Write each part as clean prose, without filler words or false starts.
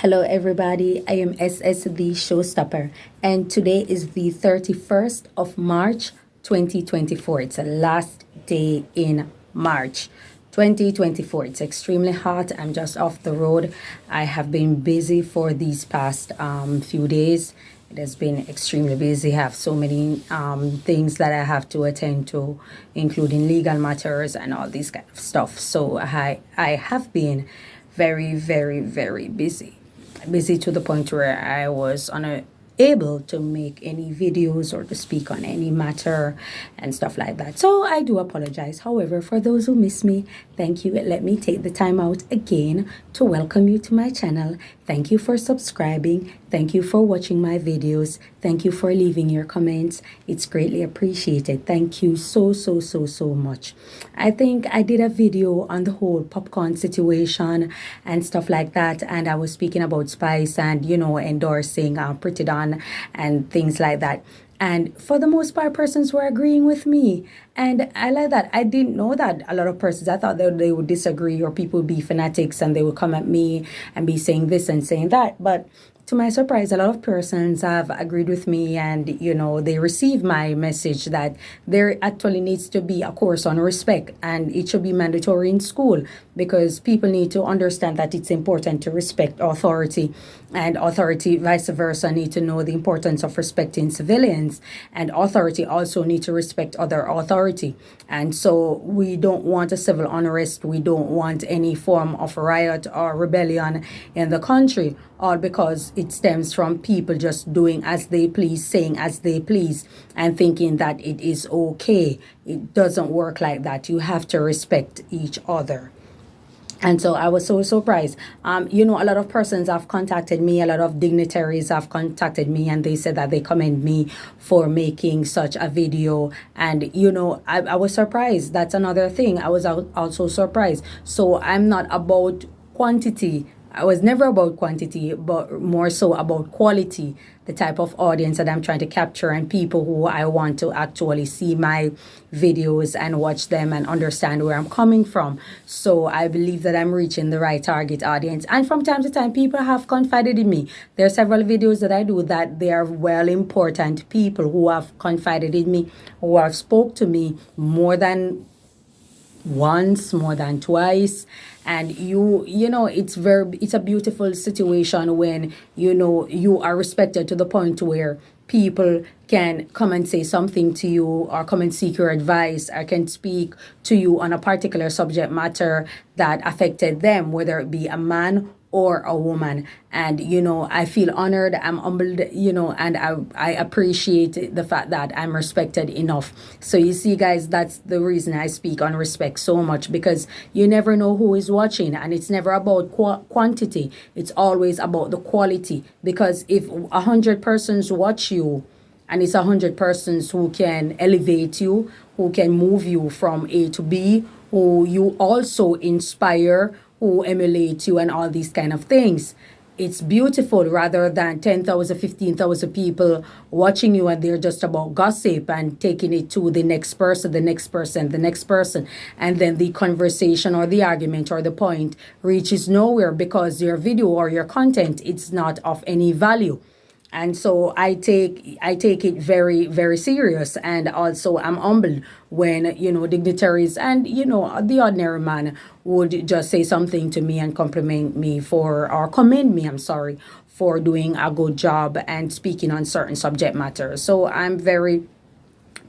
Hello, everybody. I am SS the Showstopper, and today is the 31st of March 2024. It's the last day in March 2024. It's extremely hot. I'm just off the road. I have been busy for these past few days. It has been extremely busy. I have so many things that I have to attend to, including legal matters and all these kind of stuff. So I have been very, very, very busy. Busy to the point where I was unable to make any videos or to speak on any matter and stuff like that. So I do apologize. However, for those who miss me, thank you. Let me take the time out again to welcome you to my channel. Thank you for subscribing. Thank you for watching my videos. Thank you for leaving your comments. It's greatly appreciated. Thank you so much. I think I did a video on the whole popcorn situation and stuff like that, and I was speaking about Spice and endorsing Pretty Don and things like that. And for the most part, persons were agreeing with me. And I like that. I didn't know that a lot of persons, I thought that they would disagree or people would be fanatics and they would come at me and be saying this and saying that. But to my surprise, a lot of persons have agreed with me and, they receive my message that there actually needs to be a course on respect and it should be mandatory in school because people need to understand that it's important to respect authority and authority vice versa need to know the importance of respecting civilians and authority also need to respect other authority. And so we don't want a civil unrest. We don't want any form of riot or rebellion in the country, all because it stems from people just doing as they please, saying as they please, and thinking that it is okay. It doesn't work like that. You have to respect each other. And so I was so surprised. A lot of persons have contacted me, a lot of dignitaries have contacted me, and they said that they commend me for making such a video. And, I was surprised. That's another thing. I was also surprised. So I'm not about quantity. I was never about quantity, but more so about quality, the type of audience that I'm trying to capture and people who I want to actually see my videos and watch them and understand where I'm coming from. So I believe that I'm reaching the right target audience. And from time to time, people have confided in me. There are several videos that I do that they are well important people who have confided in me, who have spoke to me more than once, more than twice. And it's a beautiful situation when you are respected to the point where people can come and say something to you or come and seek your advice or can speak to you on a particular subject matter that affected them, whether it be a man or a woman. And I feel honored, I'm humbled, and I appreciate the fact that I'm respected enough. So you see, guys, that's the reason I speak on respect so much, because you never know who is watching, and it's never about quantity, it's always about the quality. Because if 100 persons watch you, and it's 100 persons who can elevate you, who can move you from A to B, who you also inspire, who emulate you and all these kind of things. It's beautiful rather than 10,000, 15,000 people watching you and they're just about gossip and taking it to the next person, the next person, the next person. And then the conversation or the argument or the point reaches nowhere because your video or your content, it's not of any value. And so I take it very, very serious. And also I'm humbled when, dignitaries and, the ordinary man would just say something to me and compliment me or commend me, for doing a good job and speaking on certain subject matters. So I'm very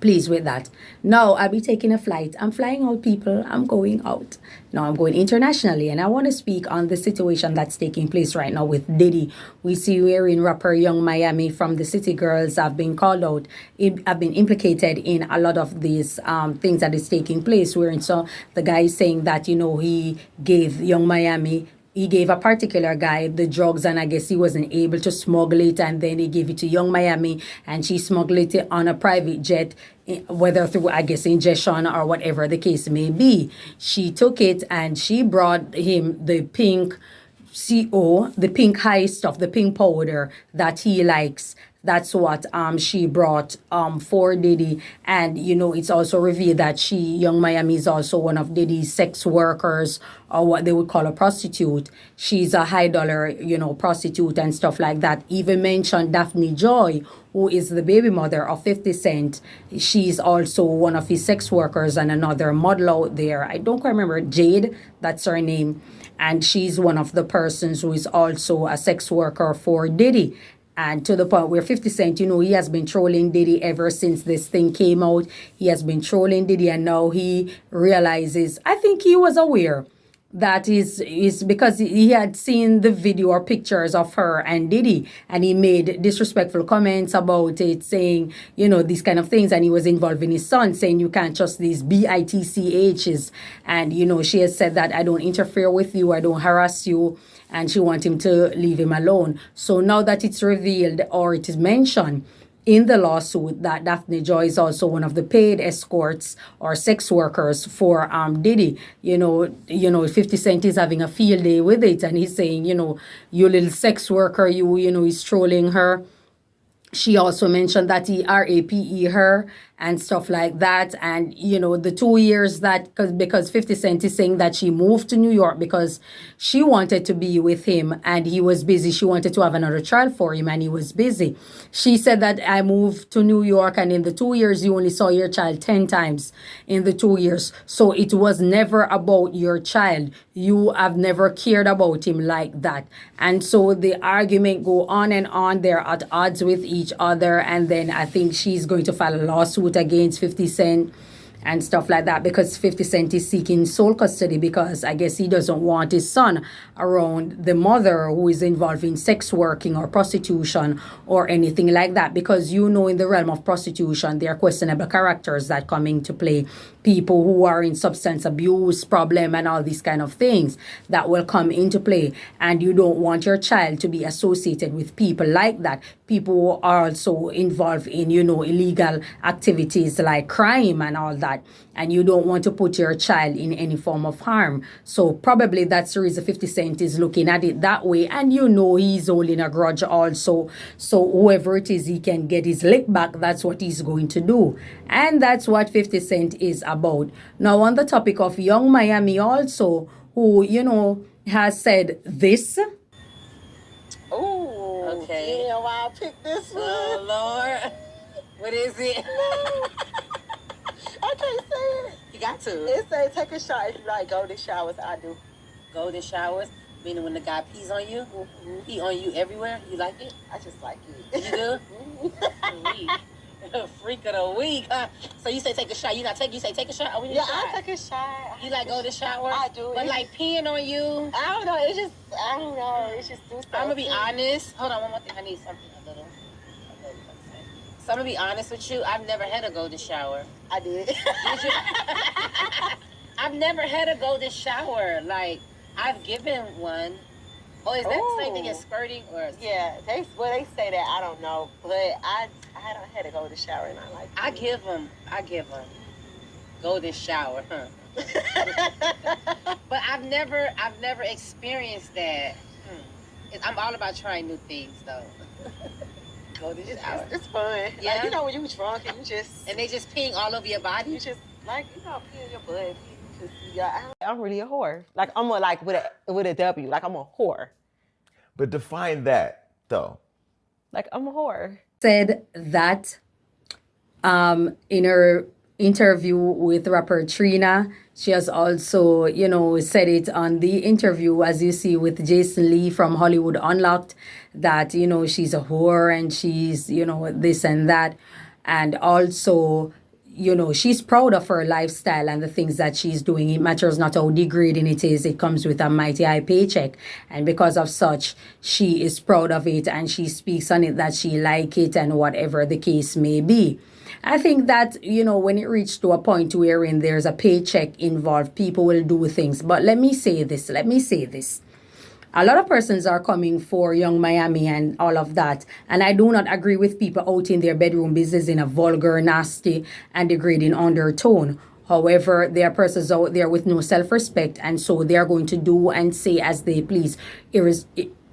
pleased with that. Now I'll be taking a flight. I'm flying out, people. I'm going out. Now I'm going internationally, and I want to speak on the situation that's taking place right now with Diddy. We see wherein rapper Young Miami from the City Girls have been called out, have been implicated in a lot of these things that is taking place. Wherein so the guy is saying that he gave Young Miami. He gave a particular guy the drugs, and I guess he wasn't able to smuggle it, and then he gave it to Young Miami, and she smuggled it on a private jet, whether through, I guess, ingestion or whatever the case may be. She took it and she brought him the pink CO, the pink high stuff, the pink powder that he likes. That's what she brought for Diddy. And, it's also revealed that Young Miami, is also one of Diddy's sex workers, or what they would call a prostitute. She's a high dollar, prostitute and stuff like that. Even mentioned Daphne Joy, who is the baby mother of 50 Cent. She's also one of his sex workers, and another model out there. I don't quite remember, Jade, that's her name. And she's one of the persons who is also a sex worker for Diddy. And to the point where 50 Cent, he has been trolling Diddy ever since this thing came out. He has been trolling Diddy, and now he realizes, I think he was aware that is because he had seen the video or pictures of her and Diddy, and he made disrespectful comments about it, saying, these kind of things, and he was involving his son, saying you can't trust these bitchs. And she has said that I don't interfere with you, I don't harass you, and she wants him to leave him alone. So now that it's revealed, or it is mentioned in the lawsuit, that Daphne Joy is also one of the paid escorts or sex workers for Diddy, 50 Cent is having a field day with it, and he's saying, you little sex worker, he's trolling her. She also mentioned that he RAPE her and stuff like that. And, the 2 years that, because 50 Cent is saying that she moved to New York because she wanted to be with him and he was busy. She wanted to have another child for him and he was busy. She said that I moved to New York, and in the 2 years, you only saw your child 10 times in the 2 years. So it was never about your child. You have never cared about him like that. And so the argument go on and on. They're at odds with each other. And then I think she's going to file a lawsuit against 50 Cent and stuff like that, because 50 Cent is seeking sole custody, because I guess he doesn't want his son around the mother who is involved in sex working or prostitution or anything like that. Because in the realm of prostitution, there are questionable characters that come into play. People who are in substance abuse problem and all these kind of things that will come into play. And you don't want your child to be associated with people like that. People who are also involved in, illegal activities like crime and all that. And you don't want to put your child in any form of harm. So probably that's the reason 50 Cent is looking at it that way. And he's holding a grudge also. So whoever it is, he can get his lick back. That's what he's going to do. And that's what 50 Cent is about. Now, on the topic of Young Miami also, who, has said this. Oh, okay. You know why I picked this one? Oh, Lord. What is it? I can't say it. You got to. It says take a shower. If you like golden showers, I do. Golden showers? Meaning when the guy pees on you? Mm-hmm. Pee on you everywhere? You like it? I just like it. You do? Freak of the week, huh? So you say take a shower. You say take a shower? Yeah, I take a shower. You like golden shower? I do. But like peeing on you? I don't know. I don't know. It's just do something. I'm going to be honest. Hold on, one more thing. I need something a little. So I'm going to be honest with you. I've never had a golden shower. I did. Did you? I've never had a golden shower. Like, I've given one. Oh, is that the same thing as squirting? Or yeah, they say that. I don't know. But I don't had a golden shower, and I like it. I give them golden shower, huh? But I've never experienced that. I'm all about trying new things, though. Golden shower. It's fun. Yeah. Like, when you drunk and and they just peeing all over your body. You just pee in your butt. I'm really a whore. Like I'm with a W. Like I'm a whore. But define that though. Like I'm a whore. Said that in her interview with rapper Trina. She has also, said it on the interview, as you see, with Jason Lee from Hollywood Unlocked, that, she's a whore and she's, this and that. And also, she's proud of her lifestyle and the things that she's doing. It matters not how degrading it is. It comes with a mighty high paycheck. And because of such, she is proud of it and she speaks on it that she like it and whatever the case may be. I think that, when it reaches to a point wherein there's a paycheck involved, people will do things. But let me say this. A lot of persons are coming for Young Miami and all of that. And I do not agree with people out in their bedroom business in a vulgar, nasty, and degrading undertone. However, there are persons out there with no self-respect, and so they are going to do and say as they please,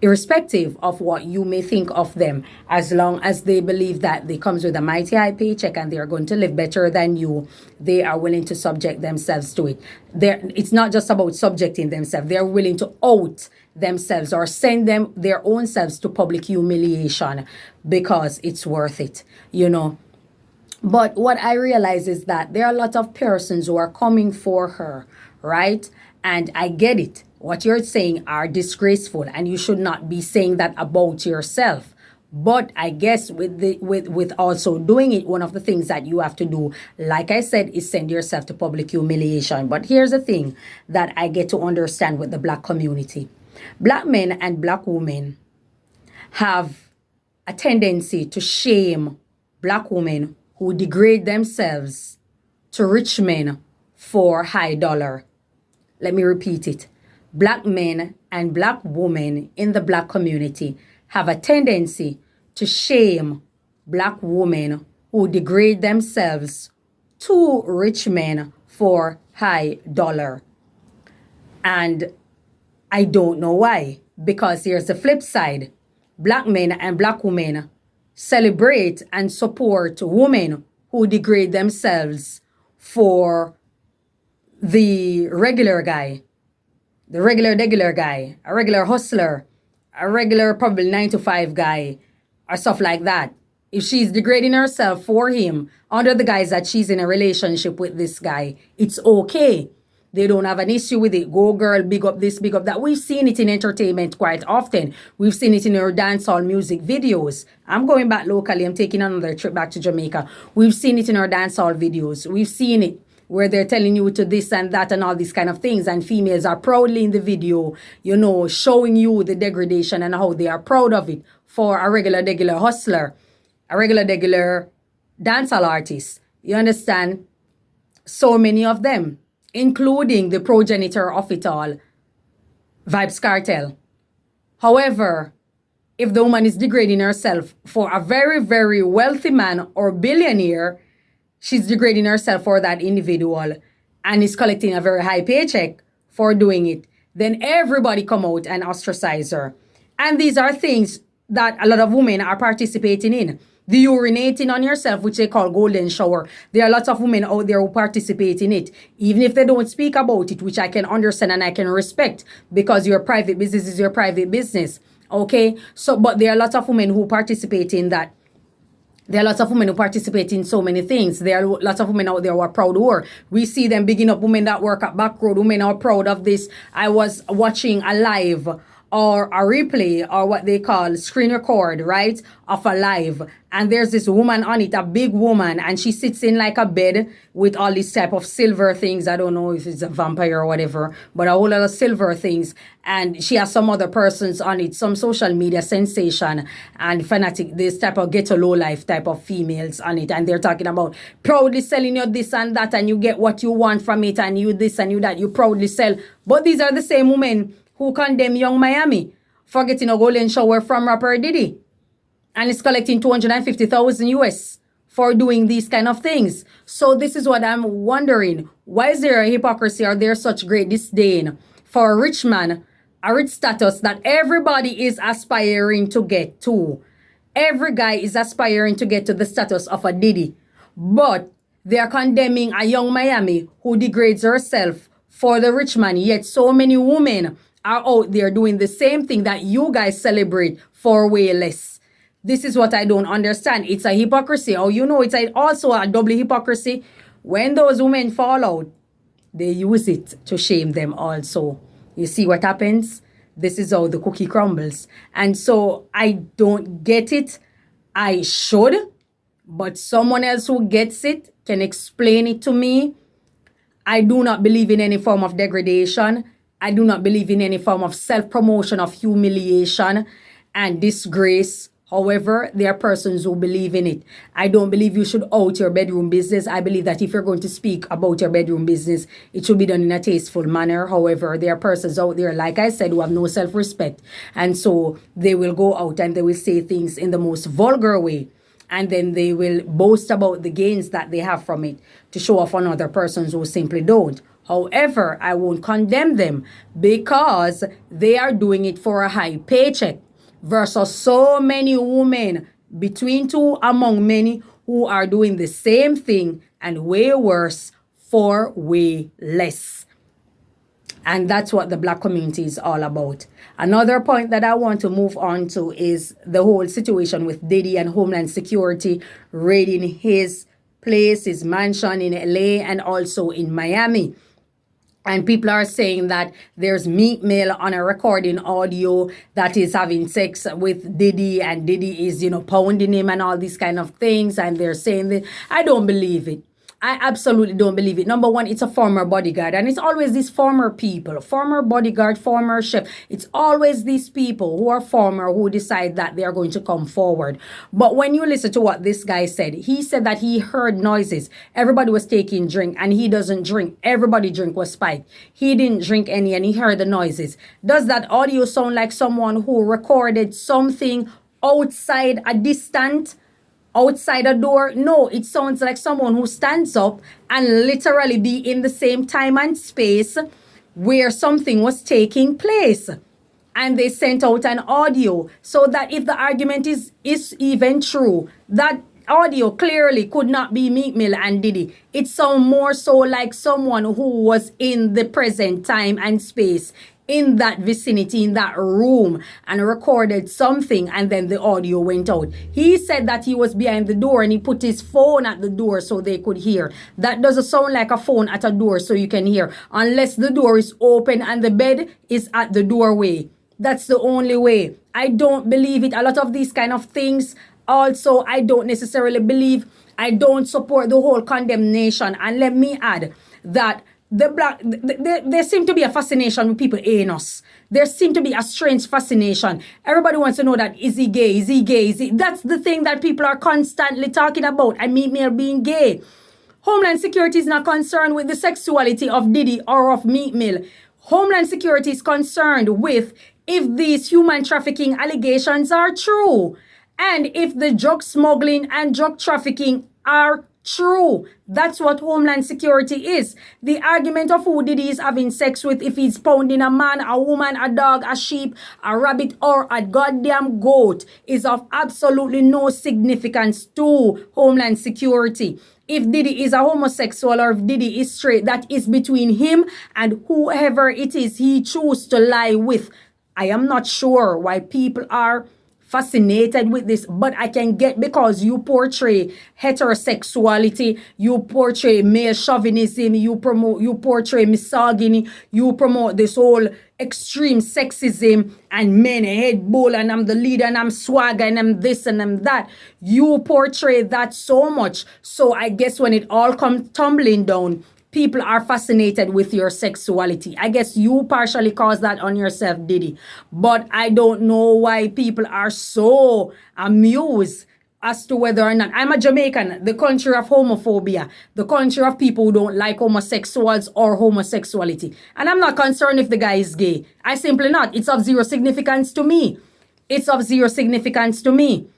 irrespective of what you may think of them, as long as they believe that they comes with a mighty high paycheck and they are going to live better than you, they are willing to subject themselves to it. It's not just about subjecting themselves. They're willing to out themselves or send them their own selves to public humiliation because it's worth it, you know. But what I realize is that there are a lot of persons who are coming for her, right? And I get it. What you're saying are disgraceful, and you should not be saying that about yourself. But I guess with also doing it, one of the things that you have to do, like I said, is send yourself to public humiliation. But here's the thing that I get to understand with the Black community. Black men and Black women have a tendency to shame Black women who degrade themselves to rich men for high dollar. Let me repeat it. Black men and Black women in the Black community have a tendency to shame Black women who degrade themselves to rich men for high dollar. And I don't know why, because here's the flip side. Black men and Black women celebrate and support women who degrade themselves for the regular guy, the regular guy, a regular hustler, a regular probably 9 to 5 guy, or stuff like that. If she's degrading herself for him under the guise that she's in a relationship with this guy, it's okay. They don't have an issue with it. Go girl, big up this, big up that. We've seen it in entertainment quite often. We've seen it in our dancehall music videos. I'm going back locally. I'm taking another trip back to Jamaica. We've seen it in our dancehall videos. We've seen it where they're telling you to this and that and all these kind of things. And females are proudly in the video, you know, showing you the degradation and how they are proud of it for a regular hustler, a regular dancehall artist. You understand? So many of them, including the progenitor of it all, Vybz Kartel. However, if the woman is degrading herself for a very wealthy man or billionaire, she's degrading herself for that individual and is collecting a very high paycheck for doing it, then everybody come out and ostracize her. And these are things that a lot of women are participating in. The urinating on yourself, which they call golden shower. There are lots of women out there who participate in it, even if they don't speak about it, which I can understand and I can respect, because your private business is your private business. Okay? So, but there are lots of women who participate in that. There are lots of women who participate in so many things. There are lots of women out there who are proud of her. We see them bigging up women that work at Backroad. Women are proud of this. I was watching a live or a replay or what they call screen record, right, of a live. And there's this woman on it, a big woman, and she sits in like a bed with all these type of silver things. I don't know if it's a vampire or whatever, but a whole lot of silver things. And she has some other persons on it, some social media sensation and fanatic, this type of ghetto low life type of females on it. And they're talking about proudly selling you this and that, and you get what you want from it, and you this and you that, you proudly sell. But these are the same women who condemn Young Miami for getting a golden shower from rapper Diddy. And is collecting 250,000 US for doing these kind of things. So this is what I'm wondering. Why is there a hypocrisy or there such great disdain for a rich man, a rich status that everybody is aspiring to get to? Every guy is aspiring to get to the status of a Diddy. But they are condemning a Young Miami who degrades herself for the rich man. Yet so many women are out there doing the same thing that you guys celebrate for way less. This is what I don't understand. It's a hypocrisy. Oh, you know, it's also a double hypocrisy. When those women fall out, they use it to shame them also. You see what happens? This is how the cookie crumbles. And so I don't get it. I should, but someone else who gets it can explain it to me. I do not believe in any form of degradation. I do not believe in any form of self-promotion of humiliation and disgrace. However, there are persons who believe in it. I don't believe you should out your bedroom business. I believe that if you're going to speak about your bedroom business, it should be done in a tasteful manner. However, there are persons out there, like I said, who have no self-respect. And so they will go out and they will say things in the most vulgar way and then they will boast about the gains that they have from it to show off on other persons who simply don't. However, I won't condemn them because they are doing it for a high paycheck versus so many women, between two among many, who are doing the same thing and way worse for way less. And that's what the black community is all about. Another point that I want to move on to is the whole situation with Diddy and Homeland Security raiding his place, his mansion in LA and also in Miami. And people are saying that there's Meek Mill on a recording audio that is having sex with Diddy, and Diddy is, pounding him and all these kind of things. And they're saying that I don't believe it. I absolutely don't believe it. Number one, it's a former bodyguard. And it's always these former people, former bodyguard, former chef. It's always these people who are former who decide that they are going to come forward. But when you listen to what this guy said, he said that he heard noises. Everybody was taking drink and he doesn't drink. Everybody drink was spiked. He didn't drink any and he heard the noises. Does that audio sound like someone who recorded something outside outside a door? No, it sounds like someone who stands up and literally be in the same time and space where something was taking place. And they sent out an audio so that if the argument is even true, that audio clearly could not be Meek Mill and Diddy. It sounds more so like someone who was in the present time and space, in that vicinity, in that room, and recorded something, and then the audio went out. He said that he was behind the door and he put his phone at the door so they could hear. That doesn't sound like a phone at a door so you can hear, unless the door is open and the bed is at the doorway. That's the only way. I don't believe it. A lot of these kind of things also, I don't necessarily believe. I don't support the whole condemnation. And let me add that there seem to be a fascination with people hating us. There seem to be a strange fascination. Everybody wants to know that, is he gay? Is he gay? That's the thing that people are constantly talking about. I mean, Mill being gay. Homeland Security is not concerned with the sexuality of Diddy or of Meek Mill. Homeland Security is concerned with if these human trafficking allegations are true, and if the drug smuggling and drug trafficking are true. That's what Homeland Security is. The argument of who Diddy is having sex with, if he's pounding a man, a woman, a dog, a sheep, a rabbit, or a goddamn goat, is of absolutely no significance to Homeland Security. If Diddy is a homosexual or if Diddy is straight, that is between him and whoever it is he chooses to lie with. I am not sure why people are fascinated with this, but I can get, because you portray heterosexuality, you portray male chauvinism, you portray misogyny, you promote this whole extreme sexism and men head bull and I'm the leader and I'm swagger and I'm this and I'm that. You portray that so much. So I guess when it all comes tumbling down, people are fascinated with your sexuality. I guess you partially caused that on yourself, Diddy. But I don't know why people are so amused as to whether or not. I'm a Jamaican, the country of homophobia, the country of people who don't like homosexuals or homosexuality. And I'm not concerned if the guy is gay. I simply not. It's of zero significance to me. It's of zero significance to me.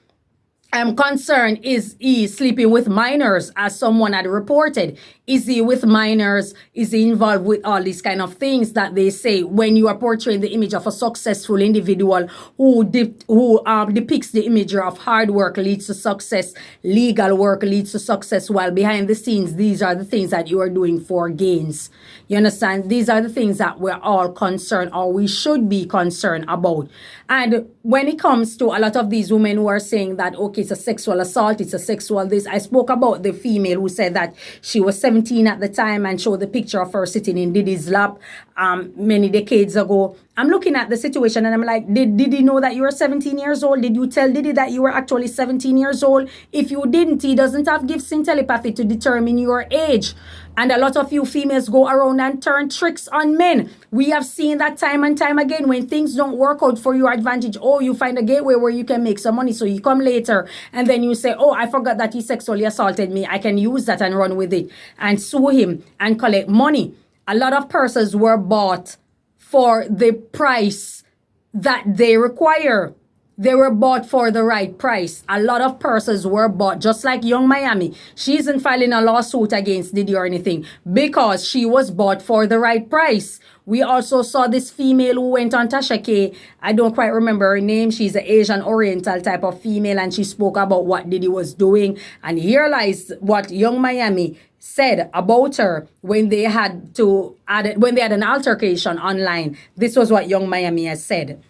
I'm concerned, is he sleeping with minors, as someone had reported? Is he with minors? Is he involved with all these kind of things that they say when you are portraying the image of a successful individual who depicts the image of hard work leads to success, legal work leads to success, while behind the scenes, these are the things that you are doing for gains. You understand? These are the things that we're all concerned, or we should be concerned about. And when it comes to a lot of these women who are saying that, okay, it's a sexual assault, it's a sexual this. I spoke about the female who said that she was 17 at the time and showed the picture of her sitting in Diddy's lap many decades ago. I'm looking at the situation and I'm like, did Diddy know that you were 17 years old? Did you tell Diddy that you were actually 17 years old? If you didn't, he doesn't have gifts in telepathy to determine your age. And a lot of you females go around and turn tricks on men. We have seen that time and time again. When things don't work out for your advantage, oh, you find a gateway where you can make some money. So you come later and then you say, oh, I forgot that he sexually assaulted me. I can use that and run with it and sue him and collect money. A lot of purses were bought for the price that they require. They were bought for the right price. A lot of purses were bought, just like Young Miami. She isn't filing a lawsuit against Diddy or anything because she was bought for the right price. We also saw this female who went on Tasha K. I don't quite remember her name. She's an Asian Oriental type of female, and she spoke about what Diddy was doing. And here lies what Young Miami said about her when they had an altercation online. This was what Young Miami has said.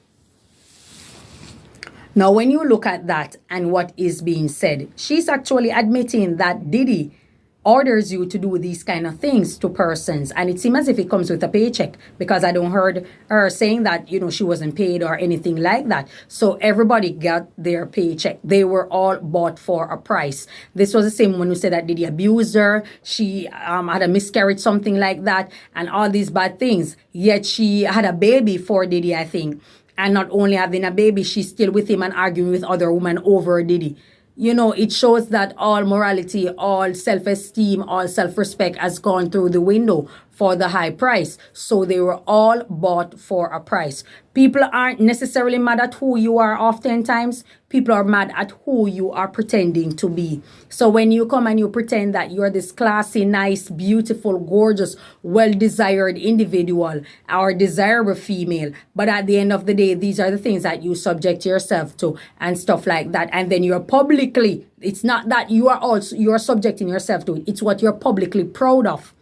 Now, when you look at that and what is being said, she's actually admitting that Diddy orders you to do these kind of things to persons, and it seems as if it comes with a paycheck, because I don't heard her saying that she wasn't paid or anything like that. So everybody got their paycheck. They were all bought for a price. This was the same one who said that Diddy abused her, she had a miscarriage, something like that, and all these bad things, yet she had a baby for Diddy, I think. And not only having a baby, she's still with him and arguing with other women over Diddy. It shows that all morality, all self-esteem, all self-respect has gone through the window for the high price. So they were all bought for a price. People aren't necessarily mad at who you are oftentimes. People are mad at who you are pretending to be. So when you come and you pretend that you're this classy, nice, beautiful, gorgeous, well-desired individual or desirable female, but at the end of the day, these are the things that you subject yourself to and stuff like that. And then you're publicly, it's not that you're subjecting yourself to it. It's what you're publicly proud of.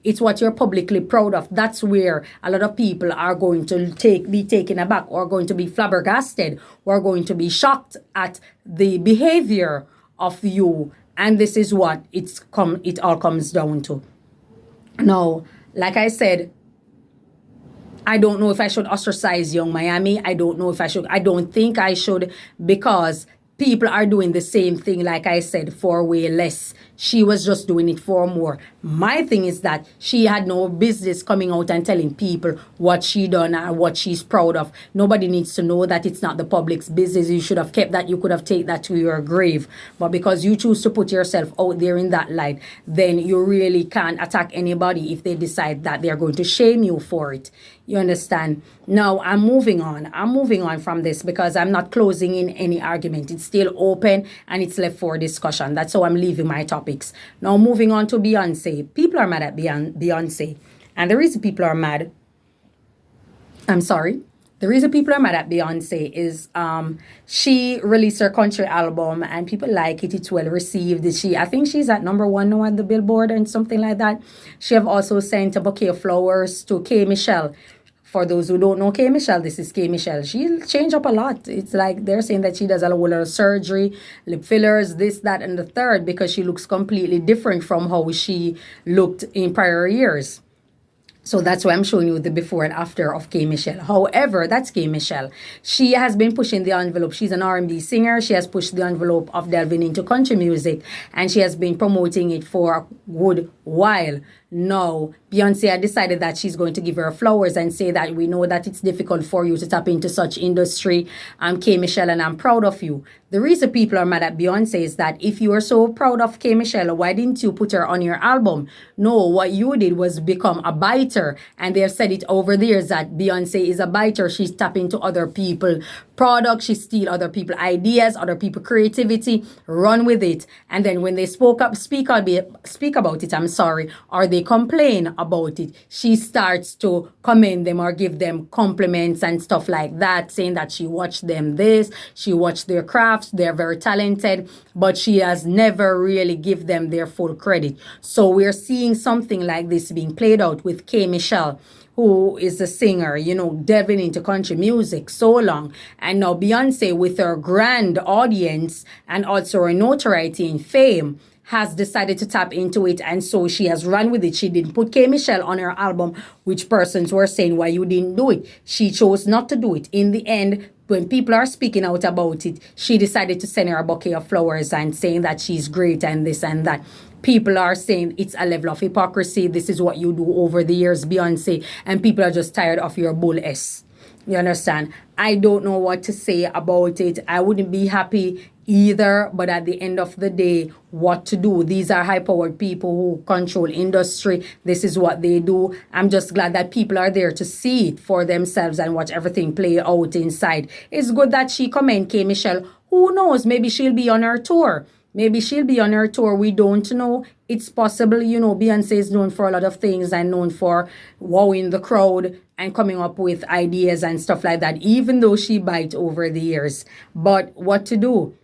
It's what you're publicly proud of. That's where a lot of people are going to be taken aback, or going to be flabbergasted, or going to be shocked at the behavior of you. And this is what it all comes down to. Now, like I said, I don't know if I should ostracize Young Miami. I don't know if I should. I don't think I should, because people are doing the same thing, like I said, for way less. She was just doing it for more. My thing is that she had no business coming out and telling people what she done and what she's proud of. Nobody needs to know that. It's not the public's business. You should have kept that. You could have taken that to your grave. But because you choose to put yourself out there in that light, then you really can't attack anybody if they decide that they're going to shame you for it. You understand? Now, I'm moving on. I'm moving on from this because I'm not closing in any argument. It's still open and it's left for discussion. That's how I'm leaving my topics. Now, moving on to Beyonce. People are mad at Beyonce. And the reason people are mad, the reason people are mad at Beyonce is she released her country album and people like it. It's well received. I think she's at #1 now on the Billboard and something like that. She have also sent a bouquet of flowers to K. Michelle. For those who don't know K. Michelle, this is K. Michelle. She changed up a lot. It's like they're saying that she does a whole lot of surgery, lip fillers, this, that, and the third, because she looks completely different from how she looked in prior years. So that's why I'm showing you the before and after of K. Michelle. However, that's K. Michelle. She has been pushing the envelope. She's an R&B singer. She has pushed the envelope of delving into country music, and she has been promoting it for a good while. Now, Beyonce had decided that she's going to give her flowers and say that we know that it's difficult for you to tap into such industry. I'm K. Michelle and I'm proud of you. The reason people are mad at Beyonce is that if you are so proud of K. Michelle, why didn't you put her on your album? No, what you did was become a biter. And they've said it over the years that Beyonce is a biter. She's tapping into other people's products. She steals other people's ideas, other people's creativity, run with it. And then when they speak about it, or they complain about it, she starts to commend them or give them compliments and stuff like that, saying that she watched them this, she watched their crafts, they're very talented, but she has never really give them their full credit. So we're seeing something like this being played out with K. Michelle, who is a singer, delving into country music so long. And now Beyonce, with her grand audience and also her notoriety and fame, has decided to tap into it, and so she has run with it. She didn't put K. Michelle on her album, which persons were saying why you didn't do it. She chose not to do it. In the end, when people are speaking out about it, she decided to send her a bouquet of flowers and saying that she's great and this and that. People are saying it's a level of hypocrisy. This is what you do over the years, Beyonce, and people are just tired of your bull S. You understand? I don't know what to say about it. I wouldn't be happy either, but at the end of the day, what to do? These are high-powered people who control industry. This is what they do. I'm just glad that people are there to see it for themselves and watch everything play out inside. It's good that she comment, K. Michelle. Who knows? Maybe she'll be on her tour. Maybe she'll be on her tour. We don't know. It's possible, you know, Beyonce is known for a lot of things and known for wowing the crowd and coming up with ideas and stuff like that, even though she bite over the years. But what to do?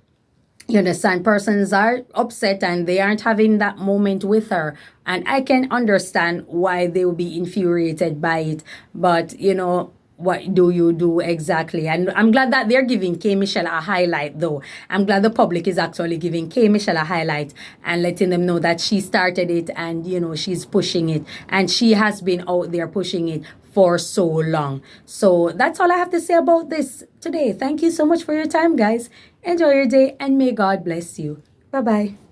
You understand, persons are upset and they aren't having that moment with her. And I can understand why they will be infuriated by it. But, you know, what do you do exactly? And I'm glad that they're giving K. Michelle a highlight, though. I'm glad the public is actually giving K. Michelle a highlight and letting them know that she started it and, you know, she's pushing it. And she has been out there pushing it for so long. So that's all I have to say about this today. Thank you so much for your time, guys. Enjoy your day and may God bless you. Bye-bye.